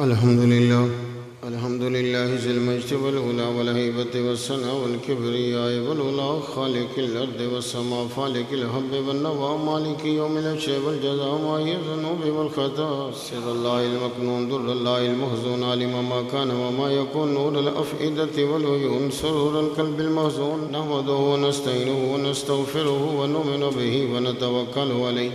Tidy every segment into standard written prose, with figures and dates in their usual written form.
الحمد لله ذي المجد والعلا والهيبة والثناء والكبرياء والعلا خالق الأرض والسماء فالق الحب والنوى مالك يوم الحشر والجزاء ماهي الذنوب والخطا سر الله المكنون در الله المحزون علم ما كان وما يكون نور الأفئدة والعيون سرور القلب المحزون نحمده ونستعينه ونستغفره ونؤمن به ونتوكل عليه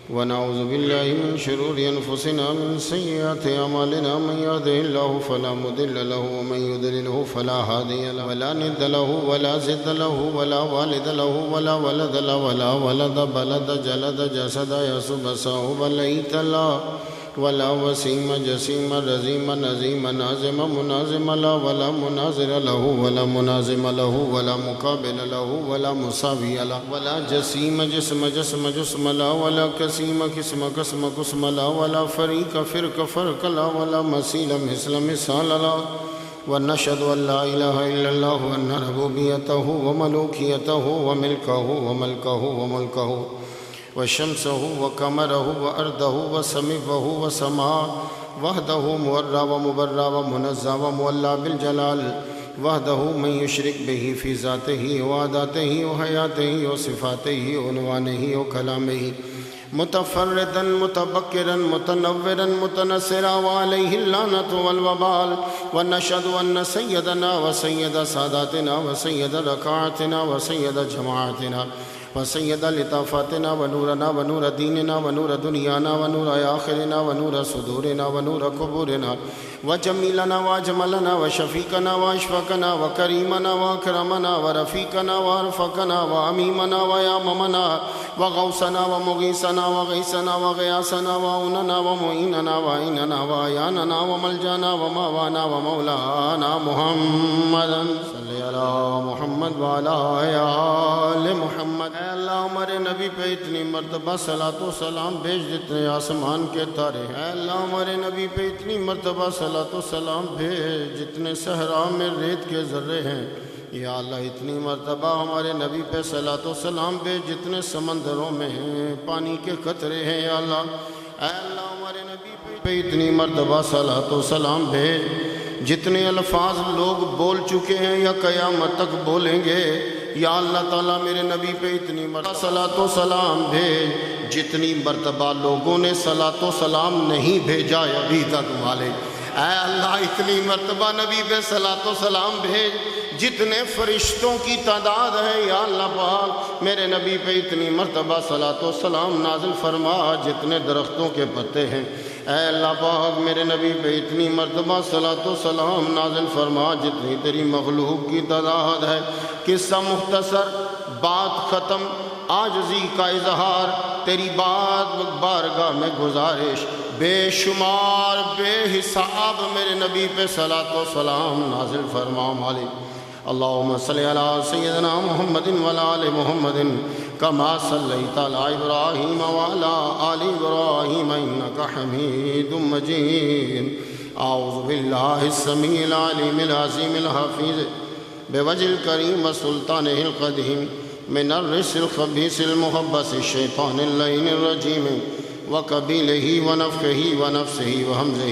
ونعوذ بالله من شرور أنفسنا من سيئات أعمالنا من يهده الله فلا مضل له ومن يضلله فلا هادي له ولا ند له ولا زد له ولا والد له ولا ولد له ولا ولد بلد جلد جسد يسب صاحب ليت له ولا وسيم جسيم رزيم نزيم نازم منازم لا ولا مناظر له ولا منازم له ولا مقابل له ولا مساوي له ولا جسيم جسم جسم جسم لا ولا كسيم قسم قسم قسم لا ولا فريق فرق فرق لا ولا مثيل مثل مثال لا ونشهد أن لا إله إلا الله وأن ربوبيته وملوكيته وملكه وشمسه وقمره وأرضه وسمعه وسماء وحده مورى ومبرى ومنزى ومولى بالجلال وحده من يشرك به في ذاته وعاداته وحياته وصفاته وعنوانه وكلامه متفردا متبكرا متنورا متنصرا وعليه اللعنة والوبال ونشهد أن سيدنا وسيد ساداتنا وسيد ركعاتنا وسيد جماعتنا وسيد لطافاتنا ونورنا ونور ديننا ونور دنيانا ونور آخرنا ونور صدورنا ونور قبورنا وجميلنا واجملنا وشفيقنا واشفقنا وكريمنا واكرمنا ورفيقنا وارفقنا واميمنا وياممنا وغوثنا ومغيثنا وغيثنا وغياثنا وعوننا ومعيننا وعيننا وعياننا وملجانا وماوانا ومولانا محمد صلی علی محمد وعلی آل محمد۔ اے اللہ ہمارے نبی پہ اتنی مرتبہ صلاۃ و سلام بھیج جتنے آسمان کے تارے ہیں۔ اے اللہ ہمارے نبی پہ اتنی مرتبہ صلاۃ و سلام بھیج جتنے صحرا میں ریت کے ذرے ہیں۔ یا اللہ اتنی مرتبہ ہمارے نبی پہ صلاۃ و سلام بھیج جتنے سمندروں میں ہیں پانی کے قطرے ہیں۔ یا اللہ اے اللہ ہمارے نبی پہ اتنی مرتبہ صلاۃ و سلام بھیج جتنے الفاظ لوگ بول چکے ہیں یا قیامت تک بولیں گے۔ یا اللہ تعالیٰ میرے نبی پہ اتنی مرتبہ صلاۃ و سلام بھیج جتنی مرتبہ لوگوں نے صلاۃ و سلام نہیں بھیجا ابھی تک مالک۔ اے اللہ اتنی مرتبہ نبی پہ صلاۃ و سلام بھیج جتنے فرشتوں کی تعداد ہے۔ یا اللہ پاک میرے نبی پہ اتنی مرتبہ صلاۃ و سلام نازل فرما جتنے درختوں کے پتے ہیں۔ اے اللہ پاک میرے نبی پہ اتنی مرتبہ صلاۃ و سلام نازل فرما جتنی تیری مخلوق کی تعداد ہے۔ قصہ مختصر، بات ختم، عاجزی کا اظہار، تیری بات بارگاہ میں گزارش، بے شمار بے حساب میرے نبی پہ صلاۃ و سلام نازل فرما مالک۔ اللہم صلی علی سیدنا محمد وعلی آل محمد کما صلیت علی ابراہیم وعلی آل ابراہیم انک حمید مجید۔ اعوذ باللہ السمیع العلیم العظیم الحفیظ بوجہ الکریم وسلطانہ القدیم من الرجس الخبیث المخبث الشیطان اللعین الرجیم وقبیلہ ونفخہ ونفسہ وہمزہ۔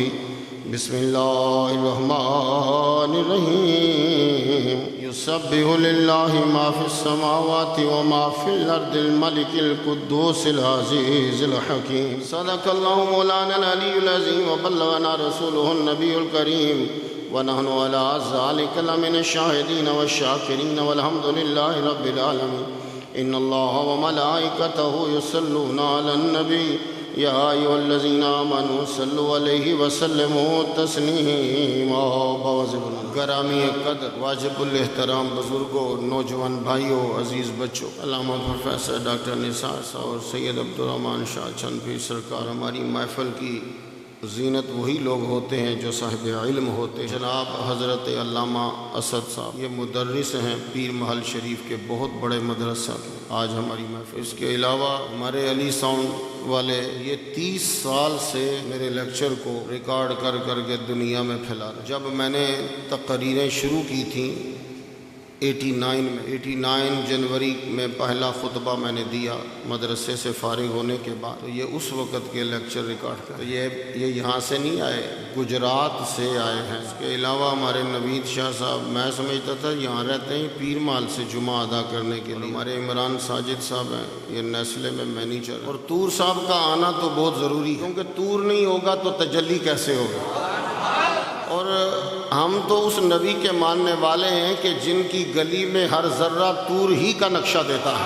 بسم اللہ الرحمن الرحیم۔ یسبح للہ ما فی السماوات وما فی الارض الملک القدوس العزیز الحکیم۔ صدق اللہ مولانا العلی العظیم وبلغنا رسولہ النبی الکریم ونحن علی ذلک لمن الشاہدین والشاکرین والحمد للہ رب العالمین۔ ان اللہ وملائکتہ یصلون علی النبی یا ایھا الذین آمنوا صلوا علیہ وسلموا تسلیما۔ گرامی قدر واجب الاحترام بزرگوں، نوجوان بھائیوں، عزیز بچوں، علامہ پروفیسر ڈاکٹر نثار صاحب اور سید عبدالرحمن شاہ چند پیر سرکار، ہماری محفل کی زینت وہی لوگ ہوتے ہیں جو صاحب علم ہوتے ہیں۔ جناب حضرت علامہ اسد صاحب یہ مدرس ہیں پیر محل شریف کے، بہت بڑے مدرسہ کے، آج ہماری محفل۔ اس کے علاوہ ہمارے علی ساؤنڈ والے یہ 30 سال سے میرے لیکچر کو ریکارڈ کر کے دنیا میں پھیلا رہے۔ جب میں نے تقریریں شروع کی تھیں 89 جنوری میں پہلا خطبہ میں نے دیا مدرسے سے فارغ ہونے کے بعد. تو یہ اس وقت کے لیکچر ریکارڈ کر یہ یہاں سے نہیں آئے، گجرات سے آئے ہیں. اس کے علاوہ ہمارے نوید شاہ صاحب، میں سمجھتا تھا یہاں رہتے ہیں پیر مال سے جمعہ ادا کرنے کے لیے. ہمارے عمران ساجد صاحب ہیں، یہ نیسلے میں مینیجر. اور طور صاحب کا آنا تو بہت ضروری ہے، کیونکہ طور نہیں ہوگا تو تجلی کیسے ہوگا. اور ہم تو اس نبی کے ماننے والے ہیں کہ جن کی گلی میں ہر ذرہ طور ہی کا نقشہ دیتا ہے،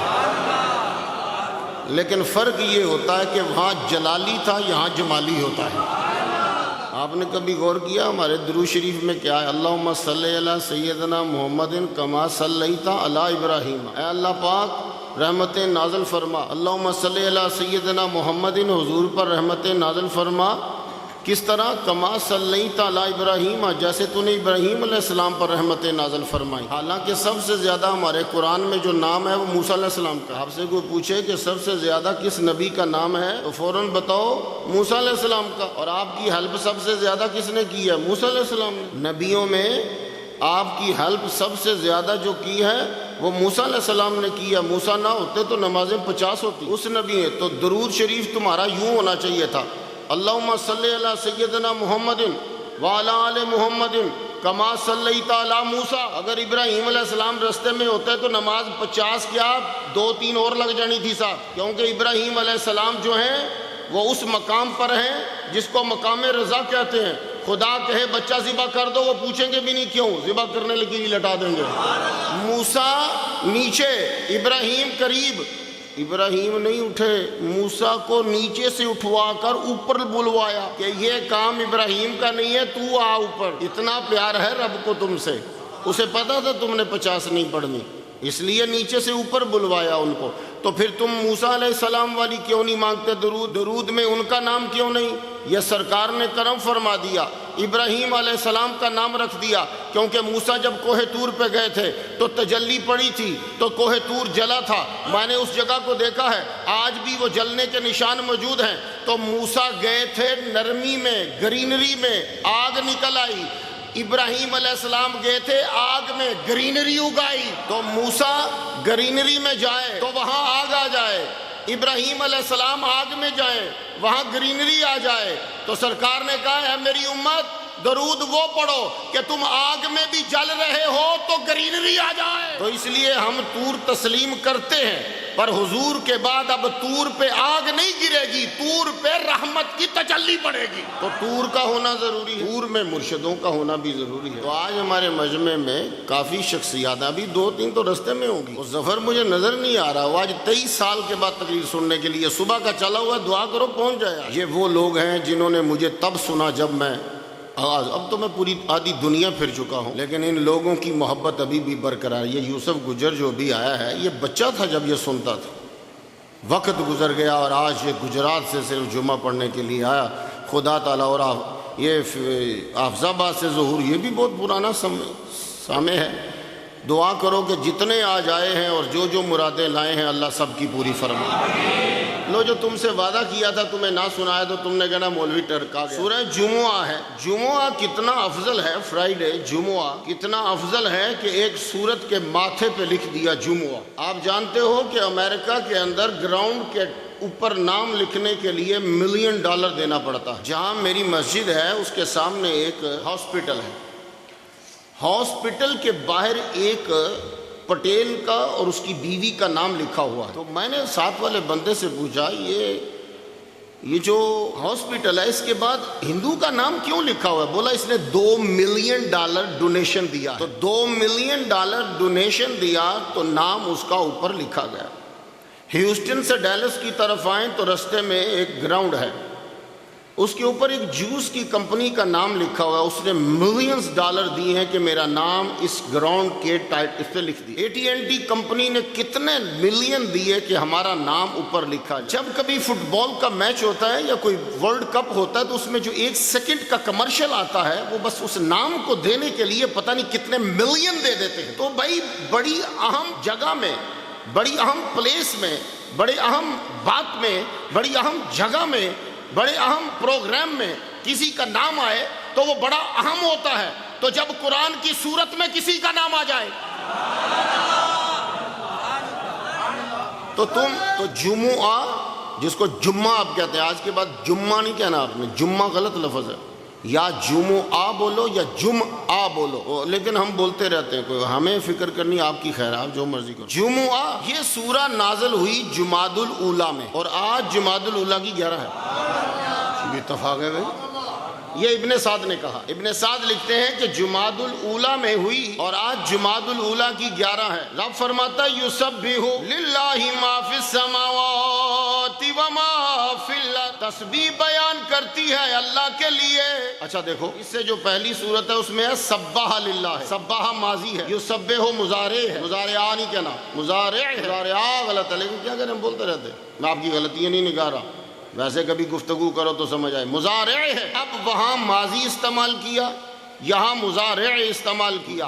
لیکن فرق یہ ہوتا ہے کہ وہاں جلالی تھا، یہاں جمالی ہوتا ہے. آپ نے کبھی غور کیا ہمارے درود شریف میں کیا ہے؟ اللہم صلی علی سیدنا محمد کما صلیت علی ابراہیم. اے اللہ پاک رحمت نازل فرما. اللہم صلی علی سیدنا محمد، حضور پر رحمت نازل فرما. کس طرح؟ کما صلیت علی ابراہیم، جیسے تو نے ابراہیم علیہ السلام پر رحمت نازل فرمائی. حالانکہ سب سے زیادہ ہمارے قرآن میں جو نام ہے وہ موسیٰ علیہ السلام کا. آپ سے کوئی پوچھے کہ سب سے زیادہ کس نبی کا نام ہے تو فوراً بتاؤ موسیٰ علیہ السلام کا. اور آپ کی ہیلپ سب سے زیادہ کس نے کی ہے؟ موسیٰ علیہ السلام نے. نبیوں میں آپ کی ہیلپ سب سے زیادہ جو کی ہے وہ موسیٰ علیہ السلام نے کی ہے. موسیٰ نہ ہوتے تو نمازیں 50 ہوتی. اس نبی ہے تو درود شریف تمہارا یوں ہونا چاہیے تھا، اللہم صلی علی سیدنا محمد وعلی آل محمد کما صلیت علی موسیٰ. اگر ابراہیم علیہ السلام رستے میں ہوتے تو نماز 50 کیا 2-3 اور لگ جانی تھی صاحب. کیونکہ ابراہیم علیہ السلام جو ہیں وہ اس مقام پر ہیں جس کو مقام رضا کہتے ہیں. خدا کہے بچہ ذبح کر دو، وہ پوچھیں گے بھی نہیں کیوں، ذبح کرنے لگے ہی لٹا دیں گے. موسیٰ نیچے، ابراہیم قریب. ابراہیم نہیں اٹھے، موسیٰ کو نیچے سے اٹھوا کر اوپر بلوایا کہ یہ کام ابراہیم کا نہیں ہے، تو آ اوپر. اتنا پیار ہے رب کو تم سے. اسے پتا تھا تم نے 50 نہیں پڑھنی، اس لیے نیچے سے اوپر بلوایا ان کو. تو پھر تم موسیٰ علیہ السلام والی کیوں نہیں مانگتے درود؟ درود میں ان کا نام کیوں نہیں؟ یہ سرکار نے کرم فرما دیا، ابراہیم علیہ السلام کا نام رکھ دیا. کیونکہ موسیٰ جب کوہ طور پہ گئے تھے تو تجلی پڑی تھی تو کوہ طور جلا تھا. میں نے اس جگہ کو دیکھا ہے، آج بھی وہ جلنے کے نشان موجود ہیں. تو موسیٰ گئے تھے نرمی میں، گرینری میں، آگ نکل آئی. ابراہیم علیہ السلام گئے تھے آگ میں، گرینری اگائی. تو موسیٰ گرینری میں جائے تو وہاں آگ آ جائے، ابراہیم علیہ السلام آگ میں جائیں وہاں گرینری آ جائے. تو سرکار نے کہا ہے میری امت درود وہ پڑھو کہ تم آگ میں بھی جل رہے ہو تو گرینری آ جائے. تو اس لیے ہم طور تسلیم کرتے ہیں، پر حضور کے بعد اب طور پہ آگ نہیں گرے گی، طور پہ رحمت کی تجلی پڑے گی. تو طور کا ہونا ضروری ہے، طور میں مرشدوں کا ہونا بھی ضروری ہے. تو آج ہمارے مجمع میں کافی شخصیات، ابھی 2-3 تو رستے میں ہوگی. وہ ظفر مجھے نظر نہیں آ رہا، وہ آج 23 سال کے بعد تقریر سننے کے لیے صبح کا چلا ہوا، دعا کرو پہنچ جائے. یہ وہ لوگ ہیں جنہوں نے مجھے تب سنا جب میں اب تو میں پوری آدھی دنیا پھر چکا ہوں، لیکن ان لوگوں کی محبت ابھی بھی برقرار. یہ یوسف گجر جو بھی آیا ہے یہ بچہ تھا جب یہ سنتا تھا، وقت گزر گیا اور آج یہ گجرات سے صرف جمعہ پڑھنے کے لیے آیا. خدا تعالیٰ. اور یہ حافظ آباد سے ظہور، یہ بھی بہت پرانا سامع ہے. دعا کرو کہ جتنے آج آئے ہیں اور جو جو مرادیں لائے ہیں اللہ سب کی پوری فرمائے. لو جو تم سے وعدہ کیا تھا تمہیں نہ سنایا تو تم نے کہنا مولوی ٹرکا گیا. سورہ جمعہ ہے. جمعہ کتنا افضل ہے، فرائیڈے جمعہ کتنا افضل ہے کہ ایک سورت کے ماتھے پہ لکھ دیا جمعہ. آپ جانتے ہو کہ امریکہ کے اندر گراؤنڈ کے اوپر نام لکھنے کے لیے $1 ملین دینا پڑتا ہے. جہاں میری مسجد ہے اس کے سامنے ایک ہاسپٹل ہے، ہاسپٹل کے باہر ایک پٹیل کا اور اس کی بیوی کا نام لکھا ہوا ہے. تو میں نے ساتھ والے بندے سے پوچھا یہ جو ہاسپٹل ہے اس کے بعد ہندو کا نام کیوں لکھا ہوا ہے؟ بولا اس نے $2 ملین ڈونیشن دیا. تو $2 ملین ڈونیشن دیا تو نام اس کا اوپر لکھا گیا. ہیوسٹن سے ڈیلس کی طرف آئیں تو رستے میں ایک گراؤنڈ ہے، اس کے اوپر ایک جوس کی کمپنی کا نام لکھا ہوا ہے. اس نے $ملینز دیے ہیں کہ میرا نام اس گراؤنڈ کے اس پہ لکھ دی. AT&T کمپنی نے کتنے ملین دیے کہ ہمارا نام اوپر لکھا جائے. جب کبھی فٹ بال کا میچ ہوتا ہے یا کوئی ورلڈ کپ ہوتا ہے تو اس میں جو 1 سیکنڈ کا کمرشل آتا ہے وہ بس اس نام کو دینے کے لیے پتہ نہیں کتنے ملین دے دیتے ہیں. تو بھائی بڑی اہم جگہ میں، بڑی اہم پلیس میں، بڑے اہم بات میں، بڑی اہم جگہ میں، بڑے اہم پروگرام میں کسی کا نام آئے تو وہ بڑا اہم ہوتا ہے. تو جب قرآن کی صورت میں کسی کا نام آ جائے تو جمعہ جس کو جمعہ آپ کہتے ہیں، آج کے بعد جمعہ نہیں کہنا آپ نے، جمعہ غلط لفظ ہے، یا جمعہ بولو یا جمعہ بولو، لیکن ہم بولتے رہتے ہیں، کوئی ہمیں فکر کرنی آپ کی خیر، آپ جو مرضی کرو۔ جمعہ یہ سورہ نازل ہوئی جمادی الاولیٰ میں، اور آج جمادی الاولیٰ کی 11 ہے، یہ اتفاق ہے بھائی، یہ ابن سعد نے کہا۔ ابن سعد لکھتے ہیں کہ جمادی الاولیٰ میں ہوئی اور آج جمادی الاولیٰ کی 11 ہے۔ رب فرماتا ہے یسبح للہ ما فی السماوات وما فی الارض، تسبیح بیان کرتی ہے اللہ کے لیے۔ اچھا دیکھو، اس سے جو پہلی صورت ہے اس میں ہے سبح للہ ہے، سبح ماضی ہے، یسبح مضارع ہے، مضارع نہیں کہنا، مضارع غلط ہے، لیکن کیا کریں ہم بولتے رہتے، میں آپ کی غلطیاں نہیں نکال رہا، ویسے کبھی گفتگو کرو تو سمجھ آئے۔ مضارع ہے، اب وہاں ماضی استعمال کیا، یہاں مضارع استعمال کیا۔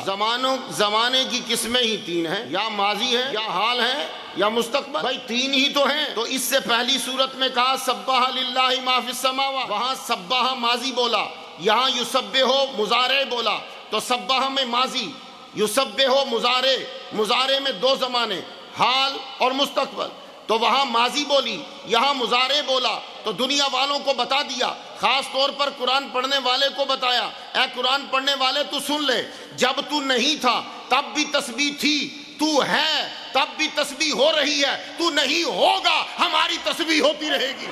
زمانے کی قسمیں ہی 3 ہیں، یا ماضی ہے، یا حال ہے، یا مستقبل، بھائی 3 ہی تو ہیں۔ تو اس سے پہلی صورت میں کہا سبح للہ ما فی السماوات، وہاں سبح ماضی بولا، یہاں یسبح مضارع بولا، تو سبح میں ماضی، یسبح مضارع میں 2 زمانے، حال اور مستقبل، تو وہاں ماضی بولی، یہاں مضارع بولا، تو دنیا والوں کو بتا دیا، خاص طور پر قرآن پڑھنے والے کو بتایا، اے قرآن پڑھنے والے تو سن لے، جب تو نہیں تھا تب بھی تسبیح تھی، تو ہے تب بھی تسبیح ہو رہی ہے، تو نہیں ہوگا ہماری تسبیح ہوتی رہے گی۔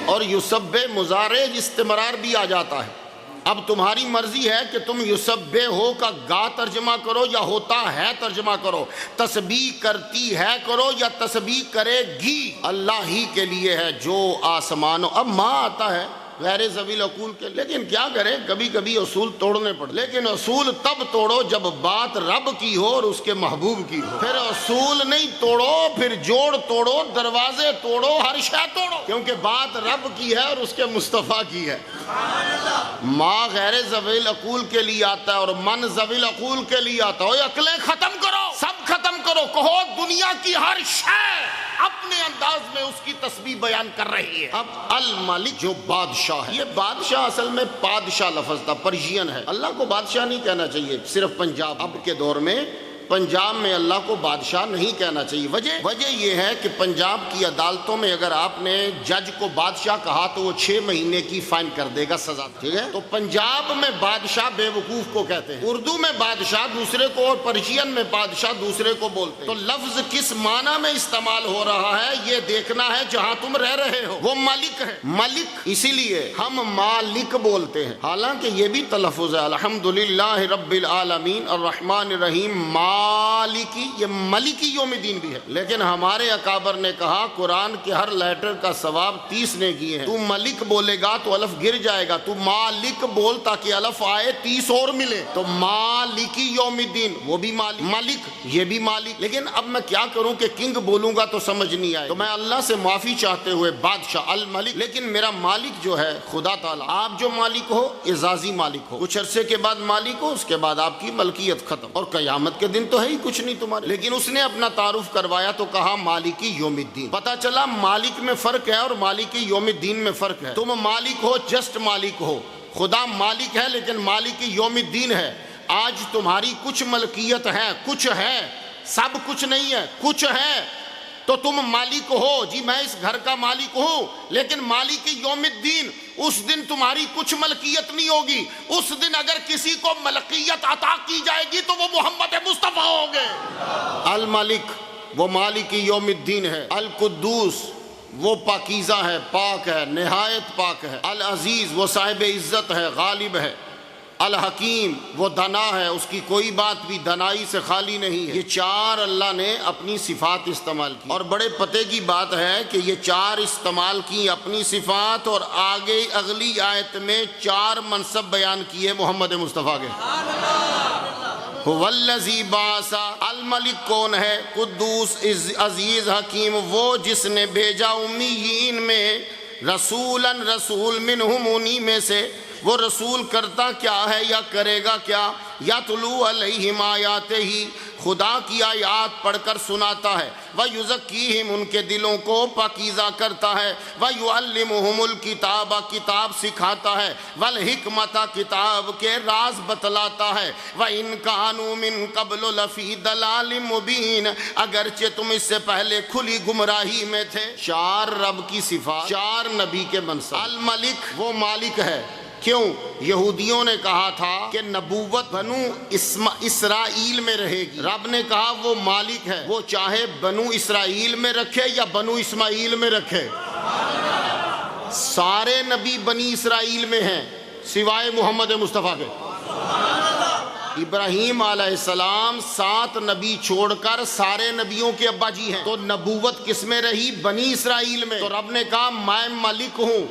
اور یسبح مضارع استمرار بھی آ جاتا ہے۔ اب تمہاری مرضی ہے کہ تم یسبح ہو کا گا ترجمہ کرو یا ہوتا ہے ترجمہ کرو، تسبیح کرتی ہے کرو یا تسبیح کرے گی، اللہ ہی کے لیے ہے جو آسمانوں۔ اب ماں آتا ہے غیر ذوی العقول کے، لیکن کیا کریں کبھی کبھی اصول توڑنے پڑتے، لیکن اصول تب توڑو جب بات رب کی ہو اور اس کے محبوب کی ہو، پھر اصول نہیں توڑو، پھر جوڑ توڑو، دروازے توڑو، ہر شے توڑو، کیونکہ بات رب کی ہے اور اس کے مصطفیٰ کی ہے۔ ماں غیر ذوی العقول کے لیے آتا ہے اور من ذوی العقول کے لیے آتا ہے۔ عقلیں ختم کرو، سب ختم کرو، کہو دنیا کی ہر شے اپنے انداز میں اس کی تسبیح بیان کر رہی ہے۔ اب الملک جو بادشاہ ہے، یہ بادشاہ اصل میں پادشاہ لفظ تھا، پرشین ہے، اللہ کو بادشاہ نہیں کہنا چاہیے صرف پنجاب، اب کے دور میں پنجاب میں اللہ کو بادشاہ نہیں کہنا چاہیے۔ وجہ یہ ہے کہ پنجاب کی عدالتوں میں اگر آپ نے جج کو بادشاہ کہا تو وہ 6 مہینے کی فائن کر دے گا، سزا، ٹھیک ہے؟ تو پنجاب میں بادشاہ بے وقوف کو کہتے ہیں، اردو میں بادشاہ دوسرے کو اور پرشین میں بادشاہ دوسرے کو بولتے ہیں۔ تو لفظ کس معنی میں استعمال ہو رہا ہے یہ دیکھنا ہے جہاں تم رہ رہے ہو۔ وہ ملک ہے، ملک، اسی لیے ہم مالک بولتے ہیں، حالانکہ یہ بھی تلفظ ہے، الحمدللہ رب العالمین الرحمن الرحیم مالکی، یہ ملکی یوم الدین بھی ہے، لیکن ہمارے اکابر نے کہا قرآن کے ہر لیٹر کا ثواب 30 نے کیے ہیں، تو ملک بولے گا تو الف گر جائے گا، تو مالک بول تاکہ الف آئے 30 اور ملے، تو مالکی یوم الدین، وہ بھی مالک، ملک یہ بھی مالک۔ لیکن اب میں کیا کروں کہ کنگ بولوں گا تو سمجھ نہیں آئے، تو میں اللہ سے معافی چاہتے ہوئے بادشاہ الملک، لیکن میرا مالک جو ہے خدا تعالیٰ، آپ جو مالک ہو اعزازی مالک ہو، کچھ عرصے کے بعد مالک ہو، اس کے بعد آپ کی ملکیت ختم، اور قیامت کے دن تو ہے ہی کچھ نہیں تمہارے، لیکن اس نے اپنا تعارف کروایا تو کہا مالکی یوم الدین۔ پتا چلا مالک میں فرق ہے اور مالکی یوم الدین میں فرق ہے۔ تم مالک ہو، جسٹ مالک ہو، خدا مالک ہے لیکن مالکی یوم الدین ہے۔ آج تمہاری کچھ ملکیت ہے، کچھ ہے، سب کچھ نہیں ہے، کچھ ہے، تو تم مالک ہو، جی میں اس گھر کا مالک ہوں، لیکن مالک یوم الدین، اس دن تمہاری کچھ ملکیت نہیں ہوگی، اس دن اگر کسی کو ملکیت عطا کی جائے گی تو وہ محمد مصطفیٰ ہوں گے۔ الملک وہ مالک یوم الدین ہے، القدوس وہ پاکیزہ ہے، پاک ہے، نہایت پاک ہے، العزیز وہ صاحب عزت ہے، غالب ہے، الحکیم وہ دنا ہے، اس کی کوئی بات بھی دنائی سے خالی نہیں ہے۔ یہ 4 اللہ نے اپنی صفات استعمال کی، اور بڑے پتے کی بات ہے کہ یہ 4 استعمال کی اپنی صفات، اور آگے اگلی آیت میں 4 منصب بیان کیے محمد مصطفیٰ کے۔ والذی بعث، الملک کون ہے؟ قدوس عزیز حکیم، وہ جس نے بھیجا امیین میں رسولاً رسول، منہم انہی میں سے، وہ رسول کرتا کیا ہے یا کرے گا کیا؟ یتلو علیہم آیاتہ، خدا کی آیات پڑھ کر سناتا ہے، وَيُزَكِّيهِمْ ان کے دلوں کو پاکیزہ کرتا ہے، وَيُعَلِّمُهُمُ الْكِتَابَ کتاب سکھاتا ہے، وَالْحِكْمَةَ کتاب کے راز بتلاتا ہے، وَإِنْ كَانُوا مِنْ قَبْلُ لَفِي ضَلَالٍ مُبِينٍ اگرچہ تم اس سے پہلے کھلی گمراہی میں تھے۔ چار رب کی صفات، چار نبی کے منصب۔ الملک وہ مالک ہے، کیوں؟ یہودیوں نے کہا تھا کہ نبوت بنو اسرائیل میں رہے گی، رب نے کہا وہ مالک ہے، وہ چاہے بنو اسرائیل میں رکھے یا بنو اسماعیل میں رکھے۔ سارے نبی بنی اسرائیل میں ہیں سوائے محمد مصطفیٰ کے۔ ابراہیم علیہ السلام 7 نبی چھوڑ کر سارے نبیوں کے ابا جی ہیں، تو نبوت کس میں رہی؟ بنی اسرائیل میں۔ تو رب نے کہا میں ملک ہوں،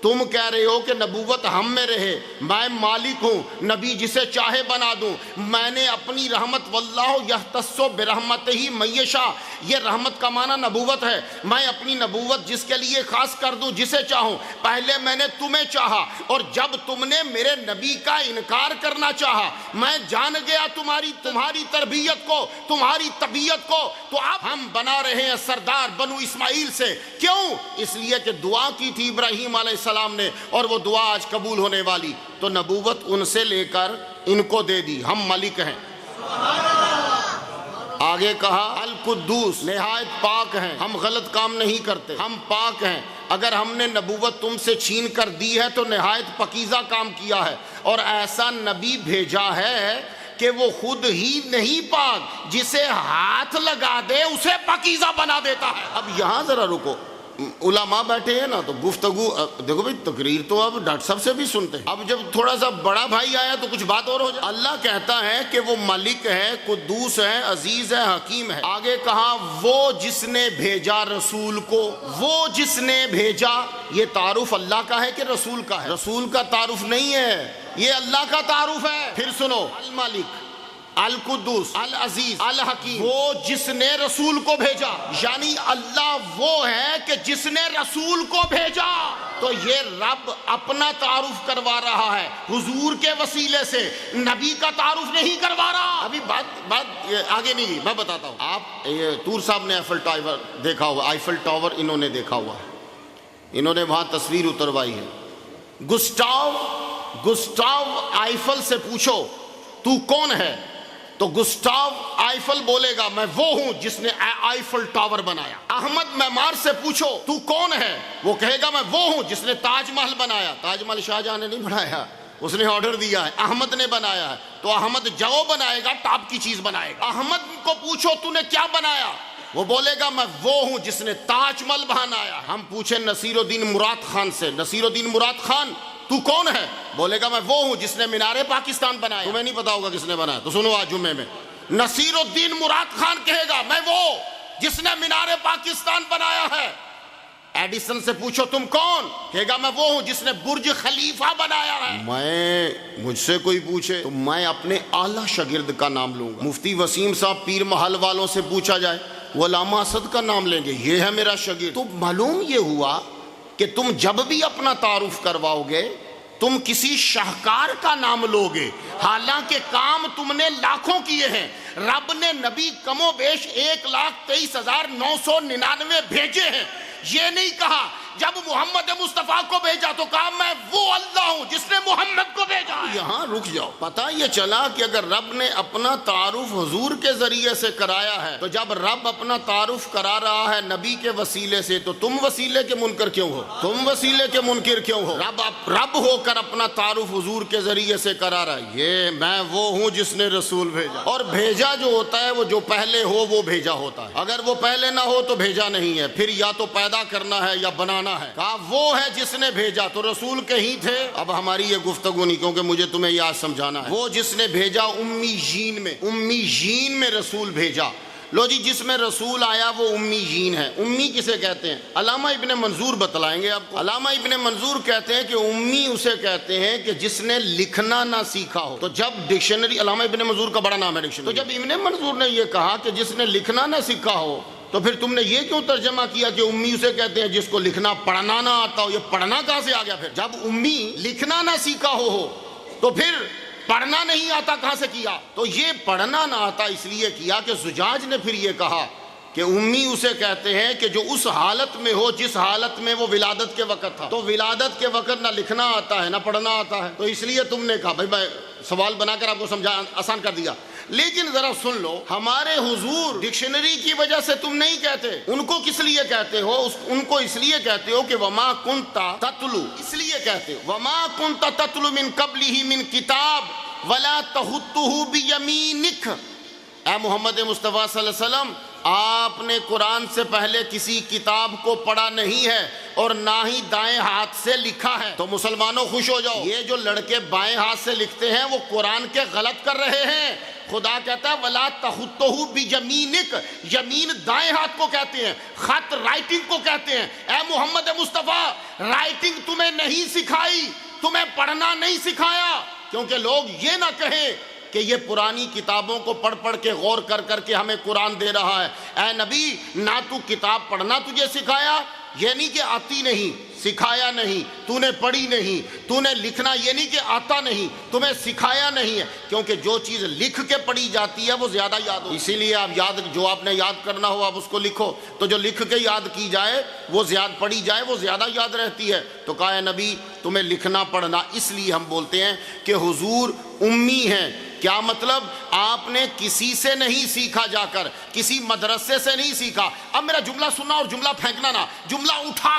تم کہہ رہے ہو کہ نبوت ہم میں رہے، میں مالک ہوں، نبی جسے چاہے بنا دوں، میں نے اپنی رحمت، واللہ یختص برحمتہ من یشاء، یہ رحمت کا معنی نبوت ہے، میں اپنی نبوت جس کے لیے خاص کر دوں جسے چاہوں۔ پہلے میں نے تمہیں چاہا، اور جب تم نے میرے نبی کا انکار کرنا چاہا، میں جان گیا تمہاری تربیت کو، تمہاری طبیعت کو، تو اب ہم بنا رہے ہیں سردار بنو اسماعیل سے۔ کیوں؟ اس لیے کہ دعا کی تھی ابراہیم علیہ السلام نے، اور وہ دعا آج قبول ہونے والی، تو نبوت ان سے لے کر ان کو دے دی۔ ہم ملک ہیں۔ آگے کہا القدوس، نہایت پاک ہیں، ہم غلط کام نہیں کرتے، ہم پاک ہیں۔ اگر ہم نے نبوت تم سے چھین کر دی ہے تو نہایت پاکیزہ کام کیا ہے، اور ایسا نبی بھیجا ہے کہ وہ خود ہی نہیں پاک، جسے ہاتھ لگا دے اسے پاکیزہ بنا دیتا ہے۔ اب یہاں ذرا رکو، علماء بیٹھے ہیں نا، تو گفتگو دیکھو بھئی، تقریر تو اب ڈاکٹر صاحب سے بھی سنتے ہیں، اب جب تھوڑا سا بڑا بھائی آیا تو کچھ بات اور ہو جائے۔ اللہ کہتا ہے کہ وہ ملک ہے، قدوس ہے، عزیز ہے، حکیم ہے۔ آگے کہا وہ جس نے بھیجا رسول کو، وہ جس نے بھیجا، یہ تعارف اللہ کا ہے کہ رسول کا ہے؟ رسول کا تعارف نہیں ہے، یہ اللہ کا تعارف ہے۔ پھر سنو، الملک، القدوس، العزیز، الحکیم، وہ جس نے رسول کو بھیجا، یعنی اللہ وہ ہے کہ جس نے رسول کو بھیجا۔ تو یہ رب اپنا تعارف کروا رہا ہے حضور کے وسیلے سے، نبی کا تعارف نہیں کروا رہا۔ ابھی بات آگے نہیں گئی، میں بتاتا ہوں۔ آپ تور صاحب نے ایفل ٹاور دیکھا ہوا، ایفل ٹاور انہوں نے دیکھا ہوا ہے، انہوں نے وہاں تصویر اتروائی ہے۔ گسٹاو آئیفل سے پوچھو تو کون ہے، تو گسٹاو آئیفل بولے گا میں وہ ہوں جس نے آئیفل ٹاور بنایا۔ احمد معمار سے پوچھو تو کون ہے، وہ کہے گا میں وہ ہوں جس نے تاج محل بنایا۔ تاج محل شاہ جہاں نے نہیں بنایا، اس نے آرڈر دیا ہے، احمد نے بنایا ہے، تو احمد جو بنائے گا ٹاپ کی چیز بنائے گا۔ احمد کو پوچھو تو نے کیا بنایا، وہ بولے گا میں وہ ہوں جس نے تاج محل بنایا۔ ہم پوچھیں نصیر الدین مراد خان سے، نصیر الدین مراد خان تو کون ہے، بولے گا میں وہ ہوں جس نے مینار پاکستان بنایا۔ تمہیں نہیں پتا ہوگا کس نے بنایا، تو سنو آج جمعے میں، نصیر الدین مراد خان کہے گا میں وہ جس نے مینار پاکستان بنایا ہے۔ ایڈیسن سے پوچھو تم کون، کہے گا میں وہ ہوں جس نے برج خلیفہ بنایا ہے۔ مجھ سے کوئی پوچھے تو میں اپنے اعلیٰ شاگرد کا نام لوں گا۔ مفتی وسیم صاحب پیر محل والوں سے پوچھا جائے وہ علامہ اسد کا نام لیں گے، یہ ہے میرا شاگرد۔ تو معلوم یہ ہوا کہ تم جب بھی اپنا تعارف کرواؤ گے تم کسی شاہکار کا نام لوگے، حالانکہ کام تم نے لاکھوں کیے ہیں۔ رب نے نبی کم و بیش 1,23,999 بھیجے ہیں، یہ نہیں کہا جب محمد مصطفیٰ کو بھیجا تو کہا میں وہ اللہ ہوں جس نے محمد کو بھیجا۔ یہاں رک جاؤ، پتہ یہ چلا کہ اگر رب نے اپنا تعارف حضور کے ذریعے سے کرایا ہے، تو جب رب اپنا تعارف کرا رہا ہے نبی کے وسیلے سے، تو تم وسیلے کے منکر کیوں ہو، تم وسیلے کے منکر کیوں ہو؟ رب ہو کر اپنا تعارف حضور کے ذریعے سے کرا رہا ہے، یہ میں وہ ہوں جس نے رسول بھیجا۔ اور بھیجا جو ہوتا ہے وہ جو پہلے ہو وہ بھیجا ہوتا ہے، اگر وہ پہلے نہ ہو تو بھیجا نہیں ہے، پھر یا تو پیدا کرنا ہے یا بنانا ہے۔ کہا وہ ہے جس نے بھیجا، تو رسول کہیں تھے۔ اب ہماری یہ گفتگو نہیں، کیونکہ مجھے تمہیں یہ آج سمجھانا ہے۔ وہ جس نے بھیجا امیین میں رسول بھیجا۔ لو جی، جس میں رسول آیا وہ امیین ہے۔ امی کسے کہتے ہیں؟ علامہ ابن منظور بتلائیں گے آپ کو۔ علامہ ابن منظور کہتے ہیں کہ امی اسے کہتے ہیں کہ جس نے لکھنا نہ سیکھا ہو۔ تو جب ڈکشنری، علامہ ابن منظور کا بڑا نام ہے ڈکشنری، تو جب ابن منظور نے یہ کہا کہ جس نے لکھنا نہ سیکھا ہو، تو پھر تم نے یہ کیوں ترجمہ کیا کہ امی اسے کہتے ہیں جس کو لکھنا پڑھنا نہ آتا ہو؟ یہ پڑھنا کہاں سے آ گیا پھر؟ جب امی لکھنا نہ سیکھا ہو تو پھر پڑھنا نہیں آتا کہاں سے کیا؟ تو یہ پڑھنا نہ آتا اس لیے کیا کہ زجاج نے پھر یہ کہا کہ امی اسے کہتے ہیں کہ جو اس حالت میں ہو جس حالت میں وہ ولادت کے وقت تھا، تو ولادت کے وقت نہ لکھنا آتا ہے نہ پڑھنا آتا ہے، تو اس لیے تم نے کہا بھائی میں سوال بنا کر آپ کو سمجھا آسان کر دیا۔ لیکن ذرا سن لو، ہمارے حضور ڈکشنری کی وجہ سے تم نہیں کہتے، ان کو کس لیے کہتے ہو؟ ان کو اس لیے کہتے ہو کہ وما کنت تتلو، اس لیے کہتے ہو وما کنت تتلو من قبلہ من کتاب ولا تخطہ بیمینک۔ اے محمد مصطفیٰ صلی اللہ علیہ وسلم، آپ نے قرآن سے پہلے کسی کتاب کو پڑھا نہیں ہے اور نہ ہی دائیں ہاتھ سے لکھا ہے۔ تو مسلمانوں خوش ہو جاؤ، یہ جو لڑکے بائیں ہاتھ سے لکھتے ہیں وہ قرآن کے غلط کر رہے ہیں۔ خدا کہتا ہے وَلَا تَخُطُّهُ بِيَمِينِكَ، یمین دائیں ہاتھ کو کہتے ہیں، خط رائٹنگ کو کہتے ہیں۔ اے محمد مصطفیٰ، رائٹنگ تمہیں نہیں سکھائی، تمہیں پڑھنا نہیں سکھایا، کیونکہ لوگ یہ نہ کہیں کہ یہ پرانی کتابوں کو پڑھ پڑھ کے غور کر کر کے ہمیں قرآن دے رہا ہے۔ اے نبی، نہ تو کتاب پڑھنا تجھے سکھایا، یہ نہیں کہ آتی نہیں، سکھایا نہیں، تو نے پڑھی نہیں، تو نے لکھنا یہ نہیں کہ آتا نہیں، تمہیں سکھایا نہیں ہے، کیونکہ جو چیز لکھ کے پڑھی جاتی ہے وہ زیادہ یاد ہو، اسی لیے آپ جو آپ نے یاد کرنا ہو آپ اس کو لکھو، تو جو لکھ کے یاد کی جائے وہ زیادہ پڑھی جائے وہ زیادہ یاد رہتی ہے۔ تو کہا ہے نبی تمہیں لکھنا پڑھنا، اس لیے ہم بولتے ہیں کہ حضور امی ہیں۔ کیا مطلب؟ آپ نے کسی سے نہیں سیکھا، جا کر کسی مدرسے سے نہیں سیکھا۔ اب میرا جملہ سننا اور جملہ پھینکنا نہ، جملہ اٹھا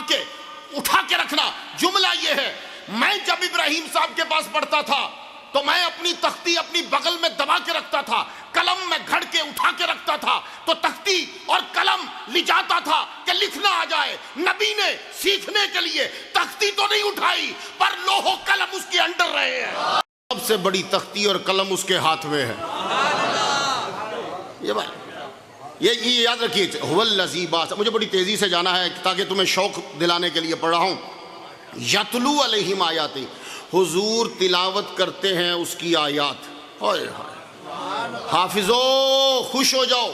کے رکھنا۔ جملہ یہ ہے، میں جب ابراہیم صاحب کے پاس پڑھتا تھا تو میں اپنی تختی اپنی بغل میں دبا کے رکھتا تھا، قلم میں گھڑ کے اٹھا کے رکھتا تھا، تو تختی اور قلم لے جاتا تھا کہ لکھنا آ جائے۔ نبی نے سیکھنے کے لیے تختی تو نہیں اٹھائی، پر لوح و قلم اس کے انڈر رہے ہیں، سب سے بڑی تختی اور قلم اس کے ہاتھ میں ہے۔ یہ بات یہ یاد رکھیے، هو الذی بعث۔ مجھے بڑی تیزی سے جانا ہے تاکہ تمہیں شوق دلانے کے لیے پڑھ رہا ہوں۔ یتلو علیہم آیاتی، حضور تلاوت کرتے ہیں اس کی آیات۔ ہائے ہائے، حافظو خوش ہو جاؤ،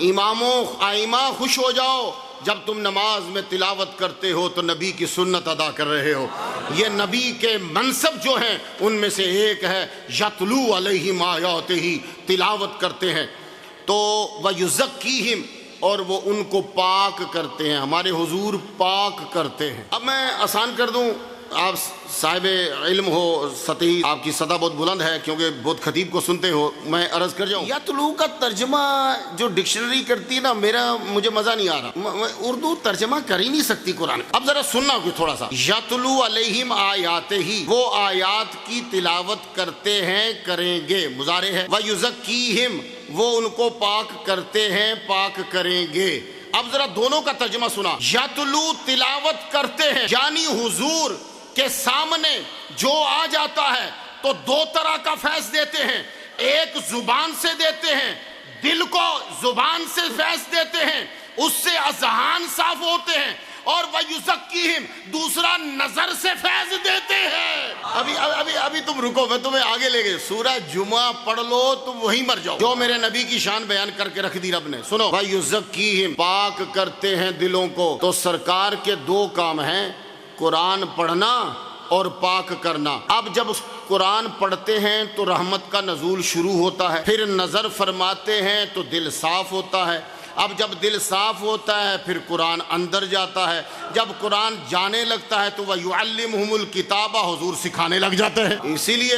اماموں آئمہ خوش ہو جاؤ، جب تم نماز میں تلاوت کرتے ہو تو نبی کی سنت ادا کر رہے ہو۔ یہ نبی کے منصب جو ہیں ان میں سے ایک ہے یتلو علیہم آیاتہ، تلاوت کرتے ہیں۔ تو وَيُزَكِّيهِمْ، اور وہ ان کو پاک کرتے ہیں، ہمارے حضور پاک کرتے ہیں۔ اب میں آسان کر دوں، آپ صاحب علم ہو، سطحی آپ کی سطح بہت بلند ہے کیونکہ بہت خطیب کو سنتے ہو، میں عرض کر جاؤں یتلو کا ترجمہ جو ڈکشنری کرتی ہے نا، مجھے مزہ نہیں آ رہا، اردو ترجمہ کر ہی نہیں سکتی قرآن۔ اب ذرا سننا کوئی تھوڑا سا، یتلو علیہم آیاتہ، وہ آیات کی تلاوت کرتے ہیں، کریں گے، مضارع ہے۔ وَيُزَكِّيهِمْ، وہ ان کو پاک کرتے ہیں، پاک کریں گے۔ اب ذرا دونوں کا ترجمہ سنا، یتلو تلاوت کرتے ہیں، یعنی حضور کے سامنے جو آ جاتا ہے تو دو طرح کا فیض دیتے ہیں، ایک زبان سے دیتے ہیں، دل کو زبان سے فیض دیتے ہیں، اس سے اذہان صاف ہوتے ہیں، اور وَيُزَكِّيهِمْ، دوسرا نظر سے فیض دیتے ہیں۔ ابھی تم رکو، میں تمہیں آگے لے گئے، سورہ جمعہ پڑھ لو تم وہی مر جاؤ، جو میرے نبی کی شان بیان کر کے رکھ دی رب نے۔ سنو، وَيُزَكِّيهِمْ، پاک کرتے ہیں دلوں کو۔ تو سرکار کے دو کام ہیں، قرآن پڑھنا اور پاک کرنا۔ اب جب قرآن پڑھتے ہیں تو رحمت کا نزول شروع ہوتا ہے، پھر نظر فرماتے ہیں تو دل صاف ہوتا ہے، اب جب دل صاف ہوتا ہے پھر قرآن اندر جاتا ہے، جب قرآن جانے لگتا ہے تو وَيُعَلِّمُهُمُ الْكِتَابَ، حضور سکھانے لگ جاتے ہیں۔ اسی لیے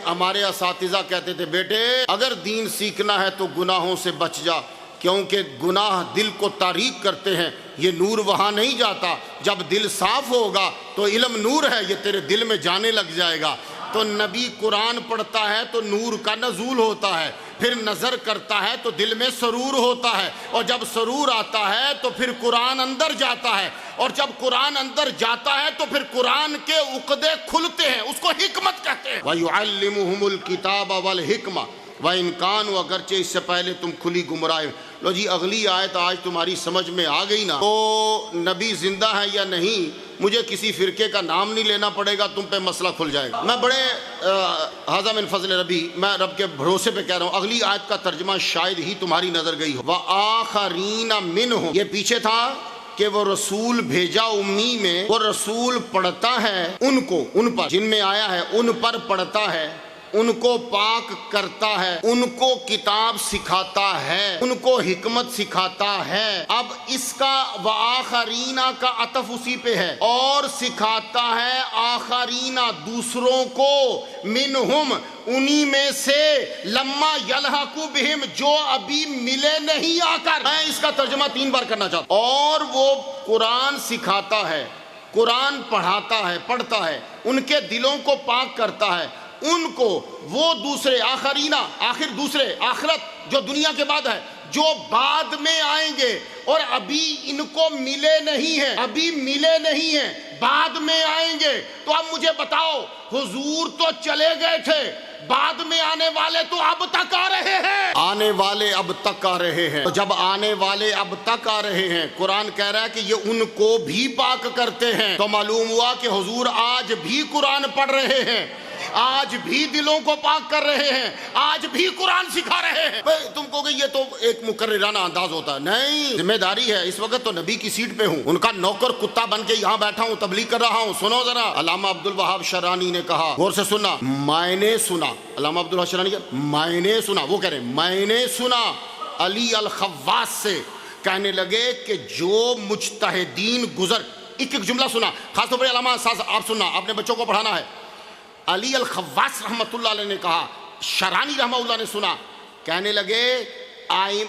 ہمارے اساتذہ کہتے تھے، بیٹے اگر دین سیکھنا ہے تو گناہوں سے بچ جا، کیونکہ گناہ دل کو تاریک کرتے ہیں، یہ نور وہاں نہیں جاتا۔ جب دل صاف ہوگا تو علم نور ہے، یہ تیرے دل میں جانے لگ جائے گا۔ تو نبی قرآن پڑھتا ہے تو نور کا نزول ہوتا ہے، پھر نظر کرتا ہے تو دل میں سرور ہوتا ہے، اور جب سرور آتا ہے تو پھر قرآن اندر جاتا ہے، اور جب قرآن اندر جاتا ہے تو پھر قرآن کے عقدے کھلتے ہیں، اس کو حکمت کہتے ہیں۔ وَيُعَلِّمُهُمُ الْكِتَابَ وَالْحِكْمَةَ وَإِنْ كَانُوا، اگرچہ اس سے پہلے تم کھلی گمراہ۔ لو جی اگلی آیت آج تمہاری سمجھ میں آ گئی نا، تو نبی زندہ ہے یا نہیں مجھے کسی فرقے کا نام نہیں لینا پڑے گا، تم پہ مسئلہ کھل جائے گا۔ میں بڑے ھذا من فضل ربی، میں رب کے بھروسے پہ کہہ رہا ہوں، اگلی آیت کا ترجمہ شاید ہی تمہاری نظر گئی ہو۔ وَآخَرِينَ مِنْهُمْ، یہ پیچھے تھا کہ وہ رسول بھیجا امی میں، وہ رسول پڑھتا ہے ان کو، ان پر، جن میں آیا ہے ان پر پڑھتا ہے، ان کو پاک کرتا ہے، ان کو کتاب سکھاتا ہے، ان کو حکمت سکھاتا ہے۔ اب اس کا وآخرین کا عطف اسی پہ ہے، اور سکھاتا ہے آخرین دوسروں کو، منہم انہی میں سے، لما یلحق بہم جو ابھی ملے نہیں آ کر۔ میں اس کا ترجمہ 3 بار کرنا چاہتا ہوں۔ اور وہ قرآن سکھاتا ہے، قرآن پڑھاتا ہے، پڑھتا ہے، ان کے دلوں کو پاک کرتا ہے، ان کو وہ دوسرے آخرین، آخر دوسرے، آخرت جو دنیا کے بعد ہے، جو بعد میں آئیں گے اور ابھی ان کو ملے نہیں ہیں، ابھی ملے نہیں ہیں، بعد میں آئیں گے۔ تو اب مجھے بتاؤ، حضور تو چلے گئے تھے، بعد میں آنے والے تو اب تک آ رہے ہیں، آنے والے اب تک آ رہے ہیں۔ جب آنے والے اب تک آ رہے ہیں، قرآن کہہ رہا ہے کہ یہ ان کو بھی پاک کرتے ہیں، تو معلوم ہوا کہ حضور آج بھی قرآن پڑھ رہے ہیں، آج بھی دلوں کو پاک کر رہے ہیں، آج بھی قرآن سکھا رہے ہیں۔ تم کہو گے یہ تو ایک مکررانہ انداز ہوتا ہے، نہیں، ذمہ داری ہے۔ اس وقت تو نبی کی سیٹ پہ ہوں، ان کا نوکر کتا بن کے یہاں بیٹھا ہوں، تبلیغ کر رہا ہوں۔ سنو ذرا، علامہ عبدالوہاب شرانی نے کہا، غور سے سننا، میں نے سنا، علامہ عبدالوہاب شرانی کا میں نے سنا، وہ کہہ رہے ہیں میں نے سنا علی الخواص سے کہنے لگے کہ جو مجتہدین گزر، ایک ایک جملہ سنا، خاص طور پر علامہ آپ سننا، آپ نے بچوں کو پڑھانا ہے۔ علی الخواص رحمت اللہ علیہ نے کہا، شرانی رحمہ اللہ نے سنا، کہنے لگے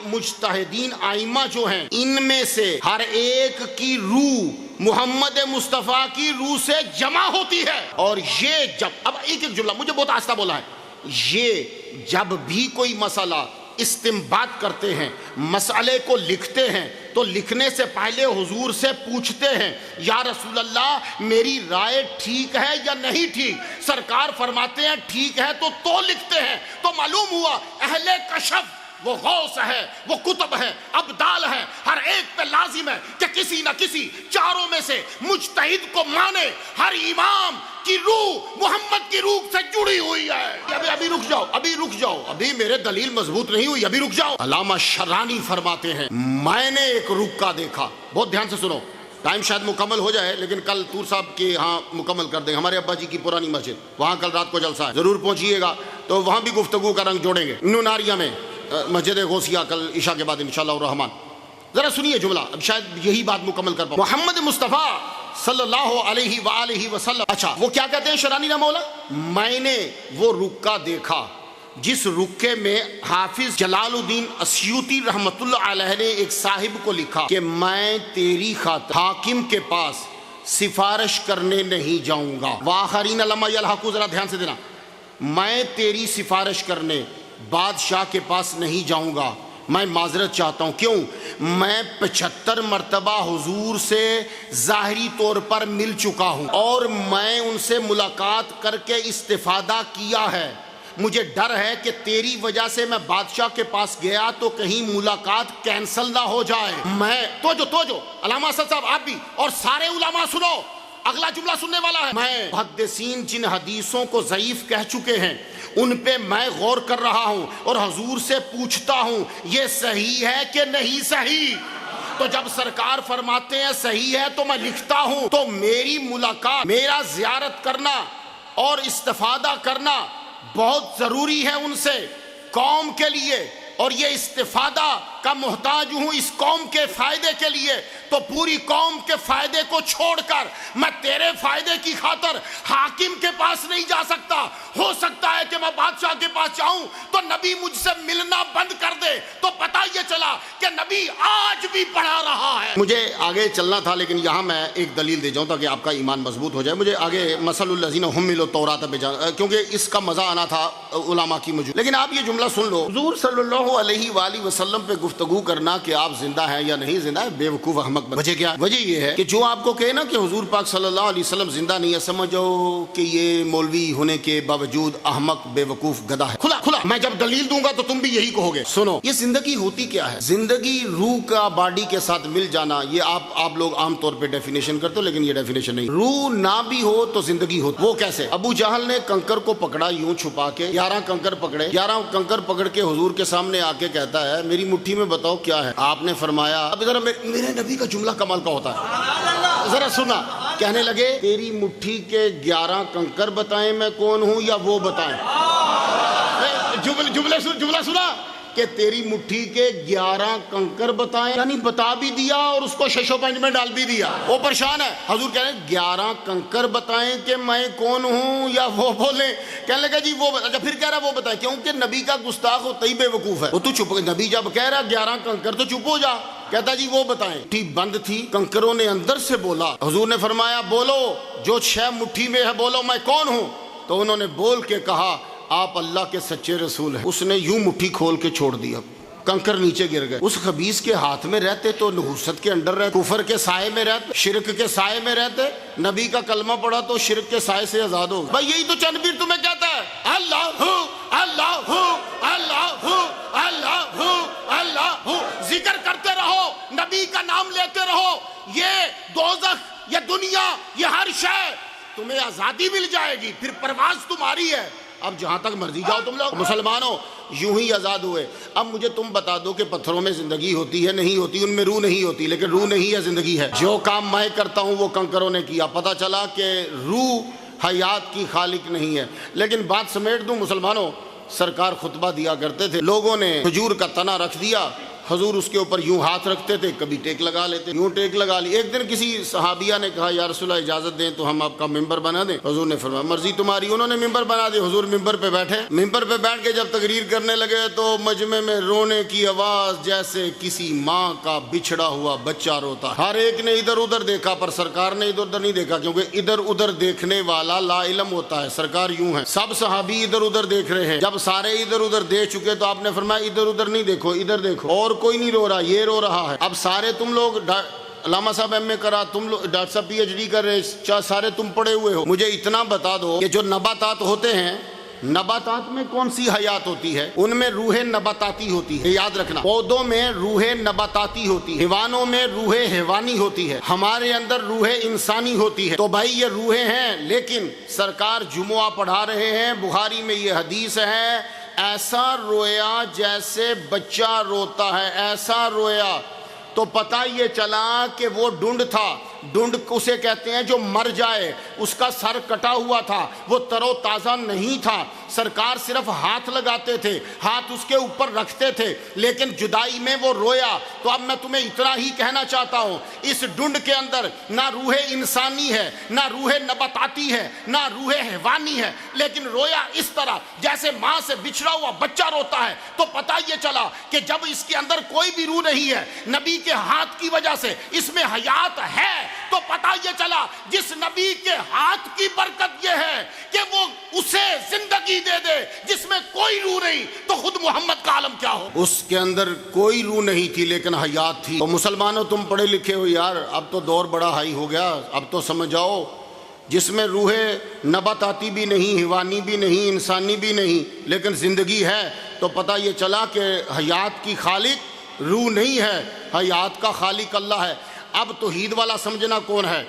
مجتہدین آئمہ جو ہیں، ان میں سے ہر ایک کی روح محمد مصطفیٰ کی روح سے جمع ہوتی ہے، اور یہ جب، اب ایک ایک جملہ مجھے بہت آہستہ بولا ہے، یہ جب بھی کوئی مسئلہ استنباط کرتے ہیں، مسئلے کو لکھتے ہیں، تو لکھنے سے پہلے حضور سے پوچھتے ہیں، یا رسول اللہ میری رائے ٹھیک ہے یا نہیں ٹھیک؟ سرکار فرماتے ہیں ٹھیک ہے تو لکھتے ہیں۔ تو معلوم ہوا اہل کشف وہ غوث ہے، وہ کتب ہے، ابدال ہے، ہر ایک پہ لازم ہے کہ کسی نہ کسی چاروں میں سے مجتہد کو مانے۔ ہر امام کی روح محمد کی روح سے جڑی ہوئی ہے۔ ابھی رک جاؤ، ابھی میرے دلیل مضبوط نہیں ہوئی، ابھی رک جاؤ۔ علامہ شرانی فرماتے ہیں، میں نے ایک رکا دیکھا، بہت دھیان سے سنو، ٹائم شاید مکمل ہو جائے لیکن کل طور صاحب کے ہاں مکمل کر دیں، ہمارے ابا جی کی پرانی مسجد، وہاں کل رات کو جلسہ ہے، ضرور پہنچیے گا، تو وہاں بھی گفتگو کا رنگ جوڑیں گے، نوناریہ میں مسجد غوثیہ، کل عشاء کے بعد انشاءاللہ الرحمن۔ ذرا سنیے جملہ، اب شاید یہی بات مکمل کر پاؤں۔ محمد مصطفیٰ صلی اللہ علیہ وآلہ وسلم، اچھا وہ کیا کہتے ہیں شرانی رحمہ اللہ، میں نے وہ رکا دیکھا جس رکے میں حافظ جلال الدین اسیوطی رحمت اللہ علیہ نے ایک صاحب کو لکھا کہ میں تیری خاطر حاکم کے پاس سفارش کرنے نہیں جاؤں گا، وآخرین لما یلحقوا، ذرا دھیان سے دینا، میں تیری سفارش کرنے بادشاہ کے پاس نہیں جاؤں گا، میں معذرت چاہتا ہوں، کیوں؟ میں 75 مرتبہ حضور سے ظاہری طور پر مل چکا ہوں، اور میں ان سے ملاقات کر کے استفادہ کیا ہے، مجھے ڈر ہے کہ تیری وجہ سے میں بادشاہ کے پاس گیا تو کہیں ملاقات کینسل نہ ہو جائے۔ میں توجہ علامہ اسد صاحب، آپ بھی اور سارے علماء سنو، اگلا جملہ سننے والا ہے، میں محدثین جن حدیثوں کو ضعیف کہہ چکے ہیں ان پہ میں غور کر رہا ہوں اور حضور سے پوچھتا ہوں یہ صحیح ہے کہ نہیں صحیح؟ تو جب سرکار فرماتے ہیں صحیح ہے تو میں لکھتا ہوں، تو میری ملاقات، میرا زیارت کرنا اور استفادہ کرنا بہت ضروری ہے ان سے، قوم کے لیے، اور یہ استفادہ کا محتاج ہوں اس قوم کے فائدے کے لیے، تو پوری قوم کے فائدے کو چھوڑ کر میں تیرے فائدے کی خاطر حاکم کے پاس نہیں جا سکتا۔ ہو سکتا ہے کہ میں بادشاہ کے پاس جاؤں تو نبی مجھ سے ملنا بند کر دے، تو پتہ یہ چلا کہ نبی آج بھی پڑھا رہا ہے۔ مجھے آگے چلنا تھا لیکن یہاں میں ایک دلیل دے جاؤں تاکہ آپ کا ایمان مضبوط ہو جائے، مجھے آگے مثل الذین حملوا التوراۃ پہ جانا، کیونکہ اس کا مزہ آنا تھا علماء کی موجود۔ لیکن آپ یہ جملہ سن لو، حضور صلی اللہ علیہ وآلہ وسلم پہ گفتگو کرنا کہ آپ زندہ ہیں یا نہیں زندہ ہے، بے وقوف احمق۔ وجہ کیا؟ وجہ یہ ہے کہ جو آپ کو کہے نا کہ حضور پاک صلی اللہ علیہ وسلم زندہ نہیں ہے، سمجھو کہ یہ مولوی ہونے کے باوجود احمق بے وقوف گدھا ہے۔ کھلا میں جب دلیل دوں گا تو تم بھی یہی کہو گے۔ سنو، یہ زندگی ہوتی کیا ہے؟ زندگی روح کا باڈی کے ساتھ مل جانا، یہ آپ لوگ عام طور پہ ڈیفینیشن کرتے ہو لیکن یہ ڈیفینیشن نہیں۔ روح نہ بھی ہو تو زندگی ہو، وہ کیسے؟ ابو جہل نے کنکر کو پکڑا یوں چھپا کے، 11 کنکر پکڑے، 11 کنکر پکڑ کے حضور کے سامنے آ کے کہتا ہے میری مٹھی میں بتاؤ کیا ہے؟ آپ نے فرمایا، اب ذرا میرے نبی کا جملہ کمال کا ہوتا ہے، ذرا سنا، کہنے لگے تیری مٹھی کے 11 کنکر بتائیں میں کون ہوں یا وہ بتائیں؟ جملہ سنا کہ تیری مٹھی کے 11 کنکر بتائیں، یعنی بتا بھی دیا اور اس کو ششو پنج میں ڈال بھی دیا. وہ پریشان ہے. حضور کہہ رہے ہیں 11 کنکر بتائیں کہ میں کون ہوں یا وہ بولیں. کہنے لگا جی وہ اچھا پھر کہہ رہا وہ بتائیں، کیونکہ نبی کا گستاخ ہوتا ہی بے وقوف ہے. وہ تو چپ، نبی جب کہہ رہا 11 کنکر تو چپ ہو جا. کہتا جی وہ بتائیں. مٹھی بند تھی، کنکروں نے اندر سے بولا. حضور نے فرمایا بولو جو شے مٹھی میں ہے، بولو میں کون ہوں. تو انہوں نے بول کے کہا آپ اللہ کے سچے رسول ہیں. اس نے یوں مٹھی کھول کے چھوڑ دیا، کنکر نیچے گر گئے. اس خبیث کے ہاتھ میں رہتے تو نحوست کے اندر رہتے، کفر کے سائے میں رہتے، شرک کے سائے میں رہتے. نبی کا کلمہ پڑھا تو شرک کے سائے سے آزاد ہو. بھائی یہی تو چند پیر تمہیں کہتا ہے اللہ ہو اللہ ہو اللہ ہو اللہ ہو اللہ ہو. ذکر کرتے رہو، نبی کا نام لیتے رہو. یہ دوزخ، یہ دنیا، یہ ہر شے تمہیں آزادی مل جائے گی. پھر پرواز تمہاری ہے. اب جہاں تک مرضی جاؤ تم لوگ. مسلمانوں یوں ہی آزاد ہوئے. اب مجھے تم بتا دو کہ پتھروں میں زندگی ہوتی ہے نہیں ہوتی، ان میں روح نہیں ہوتی، لیکن روح نہیں ہے زندگی ہے. جو کام میں کرتا ہوں وہ کنکروں نے کیا. پتہ چلا کہ روح حیات کی خالق نہیں ہے. لیکن بات سمیٹ دوں مسلمانوں، سرکار خطبہ دیا کرتے تھے، لوگوں نے کھجور کا تنا رکھ دیا، حضور اس کے اوپر یوں ہاتھ رکھتے تھے، کبھی ٹیک لگا لیتے، یوں ٹیک لگا لی. ایک دن کسی صحابیہ نے کہا یا رسول اللہ اجازت دیں تو ہم آپ کا ممبر بنا دیں. حضور نے فرمایا مرضی تمہاری. انہوں نے ممبر بنا دی. حضور ممبر پہ بیٹھے. ممبر پہ بیٹھ کے جب تقریر کرنے لگے تو مجمع میں رونے کی آواز جیسے کسی ماں کا بچھڑا ہوا بچہ روتا. ہر ایک نے ادھر ادھر دیکھا پر سرکار نے ادھر ادھر نہیں دیکھا، کیونکہ ادھر ادھر دیکھنے والا لا علم ہوتا ہے. سرکار یوں ہے، سب صحابی ادھر ادھر دیکھ رہے ہیں. جب سارے ادھر ادھر دیکھ چکے تو آپ نے فرمایا ادھر ادھر نہیں دیکھو، ادھر دیکھو. اور کوئی نہیں رو رہا، یہ رو رہا ہے. اب سارے تم لوگ علامہ صاحب ایم اے کرا، تم لوگ ڈاکٹر صاحب پی ایچ ڈی کر رہے، سارے تم پڑھے ہوئے ہو. مجھے اتنا بتا دو کہ جو نباتات ہوتے ہیں، نباتات میں کون سی حیات ہوتی ہے؟ ان میں روح نباتاتی ہوتی ہے. یاد رکھنا، پودوں میں روح نباتاتی ہوتی ہے، حیوانوں میں روح حیوانی ہوتی ہے، ہمارے اندر روح انسانی ہوتی ہے. تو بھائی یہ روحیں ہیں. لیکن سرکار جمعہ پڑھا رہے ہیں، بخاری میں یہ حدیث ہے، ایسا رویا جیسے بچہ روتا ہے، ایسا رویا. تو پتہ یہ چلا کہ وہ ڈنڈ تھا. ڈنڈ اسے کہتے ہیں جو مر جائے، اس کا سر کٹا ہوا تھا، وہ تر و تازہ نہیں تھا. سرکار صرف ہاتھ لگاتے تھے، ہاتھ اس کے اوپر رکھتے تھے، لیکن جدائی میں وہ رویا. تو اب میں تمہیں اتنا ہی کہنا چاہتا ہوں، اس ڈنڈ کے اندر نہ روح انسانی ہے، نہ روح نباتاتی ہے، نہ روح حیوانی ہے، لیکن رویا اس طرح جیسے ماں سے بچھڑا ہوا بچہ روتا ہے. تو پتہ یہ چلا کہ جب اس کے اندر کوئی بھی روح نہیں ہے، نبی کے ہاتھ کی وجہ سے اس میں حیات ہے. تو پتہ یہ چلا جس نبی کے ہاتھ کی برکت یہ ہے کہ وہ اسے زندگی دے دے جس میں کوئی روح نہیں، تو خود محمد کا عالم کیا ہو. اس کے اندر کوئی روح نہیں تھی لیکن حیات تھی. تو مسلمانوں تم پڑھے لکھے ہو یار، اب تو دور بڑا ہائی ہو گیا. اب تو سمجھ آؤ، جس میں روح نباتاتی بھی نہیں، حیوانی بھی نہیں، انسانی بھی نہیں، لیکن زندگی ہے. تو پتہ یہ چلا کہ حیات کی خالق روح نہیں ہے، حیات کا خالق اللہ ہے. اب توحید والا سمجھنا کون ہے؟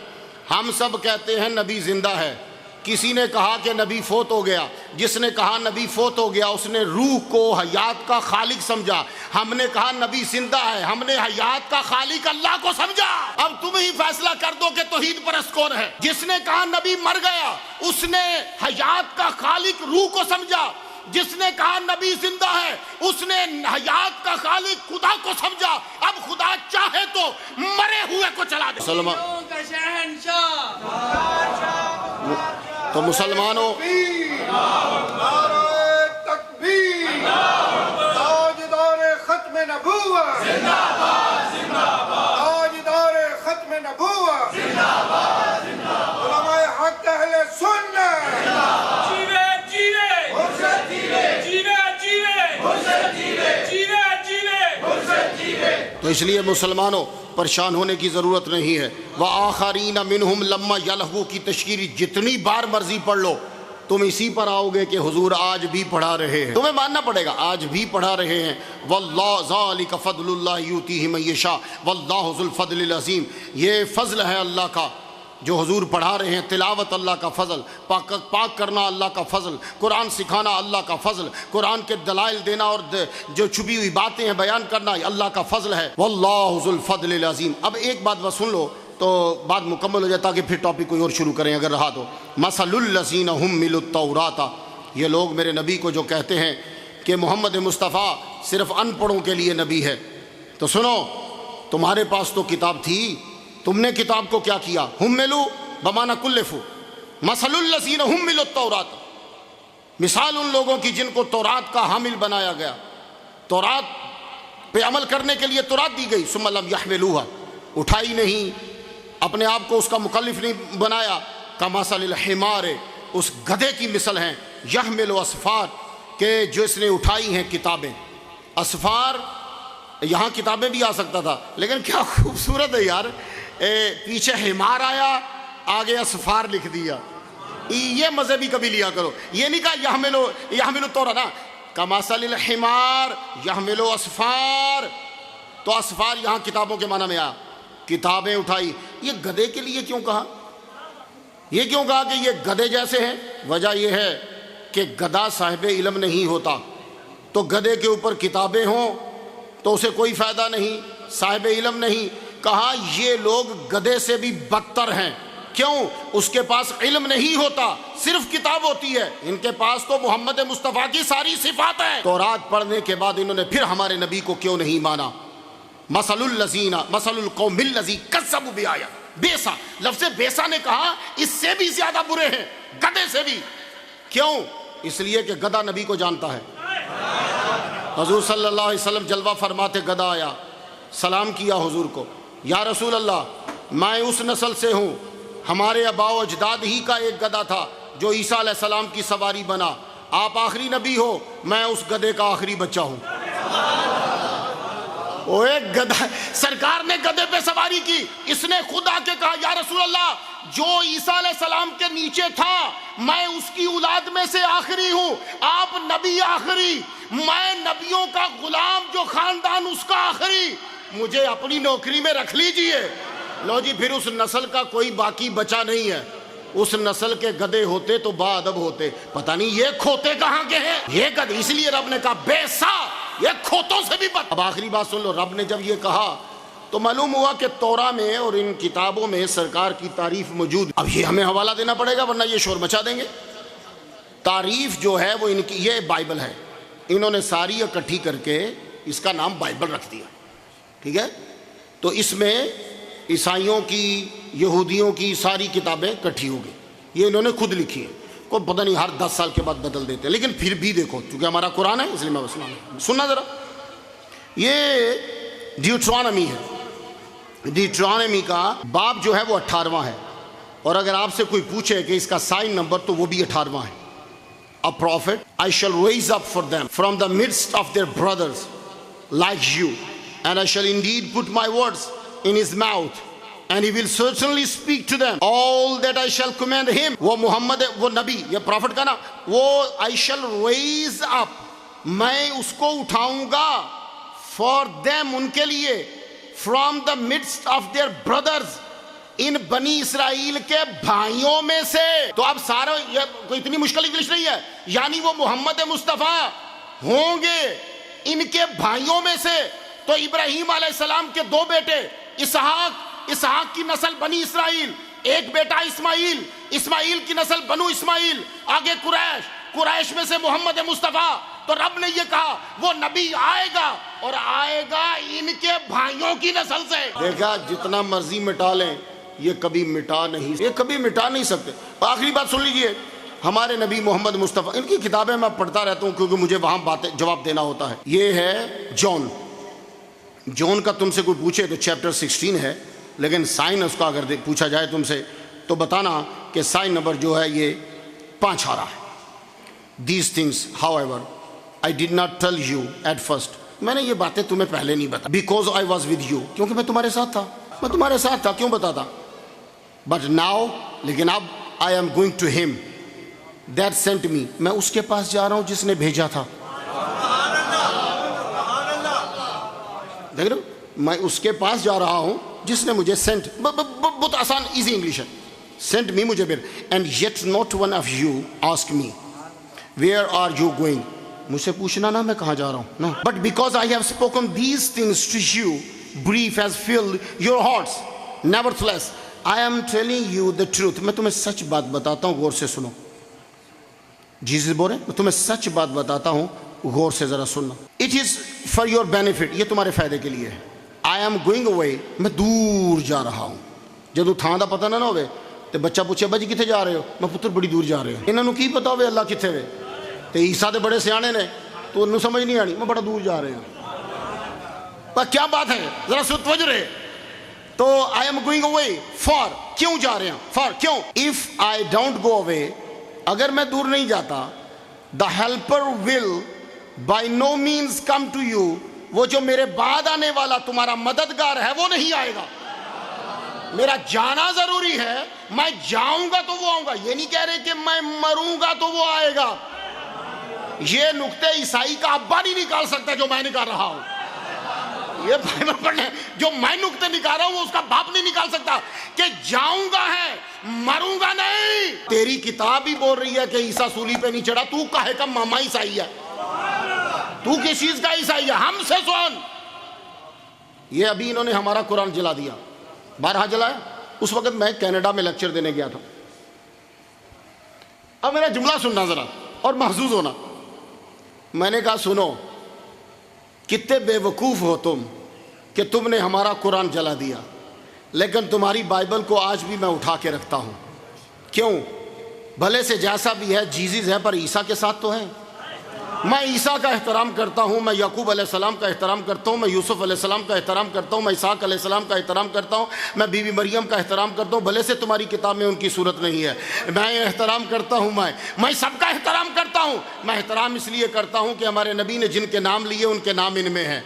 ہم سب کہتے ہیں نبی زندہ ہے. کسی نے کہا کہ نبی فوت ہو گیا. جس نے کہا نبی فوت ہو گیا اس نے روح کو حیات کا خالق سمجھا. ہم نے کہا نبی زندہ ہے، ہم نے حیات کا خالق اللہ کو سمجھا. اب تم ہی فیصلہ کر دو کہ توحید پرست کون ہے. جس نے کہا نبی مر گیا اس نے حیات کا خالق روح کو سمجھا. جس نے کہا نبی زندہ ہے اس نے حیات کا خالق خدا کو سمجھا. اب خدا چاہے تو مرے ہوئے کو چلا دے. تو مسلمانوں تاجدار ختم نبوت زندہ باد، زندہ باد. تاجدار ختم نبوت زندہ باد، زندہ باد. علماء حق اہل سنت زندہ باد. جیوے جیوے حسین جیوے، جیوے جیوے حسین جیوے، جیوے جیوے حسین جیوے. تو اس لیے مسلمانوں پریشان ہونے کی ضرورت نہیں ہے. وآخرین منہم لما یلہو کی تشکیری جتنی بار مرضی پڑھ لو، تم اسی پر آؤ گے کہ حضور آج بھی پڑھا رہے ہیں. تمہیں ماننا پڑے گا آج بھی پڑھا رہے ہیں. واللہ ذالک فضل اللہ یؤتیہ من یشاء واللہ ذو الفضل العظیم. یہ فضل ہے اللہ کا جو حضور پڑھا رہے ہیں. تلاوت اللہ کا فضل، پاک کرنا اللہ کا فضل، قرآن سکھانا اللہ کا فضل، قرآن کے دلائل دینا اور جو چھپی ہوئی باتیں ہیں بیان کرنا اللہ کا فضل ہے. واللہ ذو الفضل العظیم. اب ایک بات بس سن لو تو بات مکمل ہو جائے تاکہ پھر ٹاپک کوئی اور شروع کریں اگر رہا تو. مثل الذین حملوا التوراۃ، یہ لوگ میرے نبی کو جو کہتے ہیں کہ محمد مصطفیٰ صرف ان پڑھوں کے لیے نبی ہے۔ تو سنو، تمہارے پاس تو کتاب تھی، تم نے کتاب کو کیا کیا؟ حملوا بمعنی کلفوا، مثل الذین حملوا التوراۃ، مثال ان لوگوں کی جن کو تورات کا حامل بنایا گیا، تورات پہ عمل کرنے کے لیے تورات دی گئی، ثم لم یحملوها، اٹھائی نہیں، اپنے آپ کو اس کا مکلف نہیں بنایا، کمثل الحمار، اس گدھے کی مثل ہیں، یحمل اسفار، کہ جس نے اٹھائی ہیں کتابیں۔ اسفار یہاں کتابیں بھی آ سکتا تھا، لیکن کیا خوبصورت ہے یار، پیچھے حمار آیا، آگے اسفار لکھ دیا۔ یہ مزے بھی کبھی لیا کرو، یہ نہیں کہا یحمل التوراۃ، نا کمثل الحمار یحمل اسفار، تو اسفار یہاں کتابوں کے معنی میں آیا، کتابیں اٹھائی۔ یہ گدھے کے لیے کیوں کہا؟ یہ کیوں کہا کہ یہ گدھے جیسے ہیں؟ وجہ یہ ہے کہ گدھا صاحب علم نہیں ہوتا، تو گدھے کے اوپر کتابیں ہوں تو اسے کوئی فائدہ نہیں، صاحب علم نہیں۔ کہا یہ لوگ گدھے سے بھی بدتر ہیں، کیوں؟ اس کے پاس علم نہیں ہوتا، صرف کتاب ہوتی ہے، ان کے پاس تو محمد مصطفیٰ کی ساری صفات ہیں۔ تورات پڑھنے کے بعد انہوں نے پھر ہمارے نبی کو کیوں نہیں مانا؟ مثل القوم الذی کذبوا بآیات، بیسا، لفظ بیسا نے کہا اس سے بھی زیادہ برے ہیں، گدھے سے بھی۔ کیوں؟ اس لیے کہ گدھا نبی کو جانتا ہے۔ حضور صلی اللہ علیہ وسلم جلوہ فرماتے، گدھا آیا، سلام کیا حضور کو، یا رسول اللہ میں اس نسل سے ہوں، ہمارے آباء و اجداد ہی کا ایک گدھا تھا جو عیسیٰ علیہ السلام کی سواری بنا، آپ آخری نبی ہو، میں اس گدھے کا آخری بچہ ہوں۔ وہ ایک گدھا، سرکار نے گدھے پہ سواری کی، اس نے خود آ کے کہا یا رسول اللہ جو عیسیٰ علیہ السلام کے نیچے تھا میں اس کی اولاد میں سے آخری ہوں، آپ نبی آخری، میں نبیوں کا غلام جو خاندان اس کا آخری، مجھے اپنی نوکری میں رکھ لیجئے۔ لو جی، پھر اس نسل کا کوئی باقی بچا نہیں ہے، اس نسل کے گدھے ہوتے تو با ادب ہوتے، پتہ نہیں یہ کھوتے کہاں کے ہیں یہ گدھے، اس لیے رب نے کہا بیسا، یہ کھوتوں سے بھی بد۔ اب آخری بات سن لو، رب نے جب یہ کہا تو معلوم ہوا کہ تورا میں اور ان کتابوں میں سرکار کی تعریف موجود۔ اب یہ ہمیں حوالہ دینا پڑے گا ورنہ یہ شور مچا دیں گے۔ تعریف جو ہے وہ ان کی، یہ بائبل ہے، انہوں نے ساری اکٹھی کر کے اس کا نام بائبل رکھ دیا، ٹھیک ہے؟ تو اس میں عیسائیوں کی، یہودیوں کی ساری کتابیں اکٹھی ہو گئی، یہ انہوں نے خود لکھی ہے، کوئی پتہ نہیں ہر 10 سال کے بعد بدل دیتے ہیں، لیکن پھر بھی دیکھو چونکہ ہمارا قرآن ہے اس لیے میں سننا ذرا۔ یہ ڈیوٹرانومی ہے، ڈیوٹرانومی کا باب جو ہے وہ 18واں ہے، اور اگر آپ سے کوئی پوچھے کہ اس کا سائن نمبر تو وہ بھی 18واں ہے۔ A prophet I shall raise up for them from the midst of their brothers like you, and I shall indeed put my words in his mouth, and he will certainly speak to them all that I shall command him۔ وہ محمد، وہ نبی، یہ profit کا نا، وہ I shall raise up، میں اس کو اٹھاؤں گا for them، ان کے لیے، from the midst of their brothers، ان بنی اسرائیل کے بھائیوں میں سے۔ تو اب سارا یہ کوئی اتنی مشکل انگلش نہیں ہے، یعنی وہ محمد مصطفیٰ ہوں گے ان کے بھائیوں میں سے۔ تو ابراہیم علیہ السلام کے 2 بیٹے، اسحاق کی نسل بنی اسرائیل، ایک بیٹا اسماعیل کی نسل بنو اسماعیل، آگے قریش میں سے محمد مصطفیٰ۔ تو رب نے یہ کہا وہ نبی آئے گا اور آئے گا ان کے بھائیوں کی نسل سے۔ دیکھا، جتنا مرضی مٹا لیں یہ کبھی مٹا نہیں سکتے۔ آخری بات سن لیجئے، ہمارے نبی محمد مصطفیٰ، ان کی کتابیں میں پڑھتا رہتا ہوں کیونکہ مجھے وہاں باتیں جواب دینا ہوتا ہے۔ یہ ہے جون کا تم سے کوئی پوچھے تو چیپٹر 16 ہے، لیکن سائن اس کا اگر پوچھا جائے تم سے تو بتانا کہ سائن نمبر جو ہے یہ 5 آ رہا ہے۔ These things however I did not tell you at first، میں نے یہ باتیں تمہیں پہلے نہیں بتا، because I was with you، کیونکہ میں تمہارے ساتھ تھا، کیوں بتاتا؟ but now، لیکن اب I am going to him that sent me، میں اس کے پاس جا رہا ہوں جس نے بھیجا تھا۔ دیکھ رہے ہو، میں اس کے پاس جا رہا ہوں جس نے مجھے سینٹ، بہت آسان ایزی انگلش ہے، سینٹ می، مجھے بھیج، and yet not one of you ask me where are you going, مجھ سے پوچھنا نا میں کہاں جا رہا ہوں، no, but because I have spoken these things to you brief has filled your hearts nevertheless I am telling you the truth، میں تمہیں سچ بات بتاتا ہوں، غور سے سنو، جیسس بول رہے ہیں، میں تمہیں سچ بات بتاتا ہوں، غور سے ذرا سننا. It is for your benefit, یہ تمہارے فائدے کے لیے ہے. آئی ایم گوئنگ اوے, میں دور جا رہا ہوں. جدو تھان دا پتہ نہ ہوئے تو بچہ پوچھے ابا جی کتنے جا رہے ہو؟ میں پتر بڑی دور جا رہے ہو. انہوں کی پتا ہوئے اللہ کتنے ہوئے؟ تو عیسیٰ دے بڑے سیانے نے, تو انہوں سمجھ نہیں آنی میں بڑا دور جا رہے ہوں. پر کیا بات ہے ذرا توجہ رہے. تو I am going away for, کیوں جا رہے ہیں؟ فار کیوں. اف آئی ڈونٹ گو اوے, اگر میں دور نہیں جاتا, the helper will by no means come to you, وہ جو میرے بعد آنے والا تمہارا مددگار ہے وہ نہیں آئے گا. میرا جانا ضروری ہے, میں جاؤں گا تو وہ آؤں گا. یہ نہیں کہہ رہے کہ میں مروں گا تو وہ آئے گا. یہ نقطے عیسائی کا ابا نہیں نکال سکتا جو میں نکال رہا ہوں. یہ بائبل پڑھنے جو میں نقطے نکال رہا ہوں وہ اس کا باپ نہیں نکال سکتا کہ جاؤں گا ہے مروں گا نہیں. تیری کتاب ہی بول رہی ہے کہ عیسیٰ سولی پہ نہیں چڑھا, تو کہے کا ماما عیسائی ہے؟ تو کس چیز کا عیسائی ہے؟ ہم سے سن. یہ ابھی انہوں نے ہمارا قرآن جلا دیا. بارہا جلایا. اس وقت میں کینیڈا میں لیکچر دینے گیا تھا. اب میرا جملہ سننا ذرا اور محظوظ ہونا. میں نے کہا سنو, کتنے بے وقوف ہو تم کہ تم نے ہمارا قرآن جلا دیا, لیکن تمہاری بائبل کو آج بھی میں اٹھا کے رکھتا ہوں. کیوں؟ بھلے سے جیسا بھی ہے جیزز ہے پر عیسیٰ کے ساتھ تو ہے. میں عیسیٰ کا احترام کرتا ہوں, میں یعقوب علیہ السلام کا احترام کرتا ہوں, میں یوسف علیہ السلام کا احترام کرتا ہوں, میں اسحاق علیہ السلام کا احترام کرتا ہوں, میں بیوی مریم کا احترام کرتا ہوں. بھلے سے تمہاری کتاب میں ان کی صورت نہیں ہے, میں احترام کرتا ہوں. میں سب کا احترام کرتا ہوں. میں احترام اس لیے کرتا ہوں کہ ہمارے نبی نے جن کے نام لیے ان کے نام ان میں ہیں.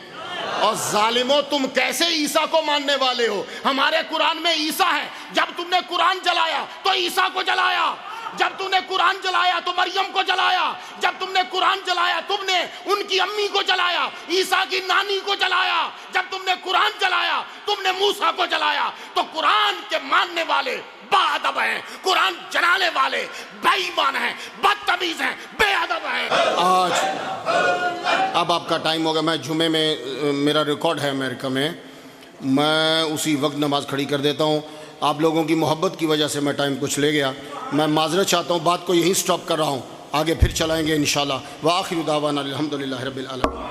اور ظالموں, تم کیسے عیسیٰ کو ماننے والے ہو؟ ہمارے قرآن میں عیسیٰ ہے. جب تم نے قرآن جلایا تو عیسیٰ کو جلایا. جب تم نے قرآن جلایا تو مریم کو جلایا. جب تم نے قرآن جلایا تم نے ان کی امی کو جلایا, عیسیٰ کی نانی کو جلایا. جب تم نے قرآن جلایا تم نے موسیٰ کو جلایا. تو قرآن کے ماننے والے با ادب ہیں, قرآن جلانے والے بے ایمان ہیں, بدتمیز ہیں, بے ادب ہیں. آج اب آپ کا ٹائم ہوگا. میں جمعے میں میرا ریکارڈ ہے امریکہ میں, میں اسی وقت نماز کھڑی کر دیتا ہوں. آپ لوگوں کی محبت کی وجہ سے میں ٹائم کچھ لے گیا. میں معذرت چاہتا ہوں, بات کو یہیں سٹاپ کر رہا ہوں, آگے پھر چلائیں گے انشاءاللہ. وآخر دعوانا الحمدللہ رب العالمین.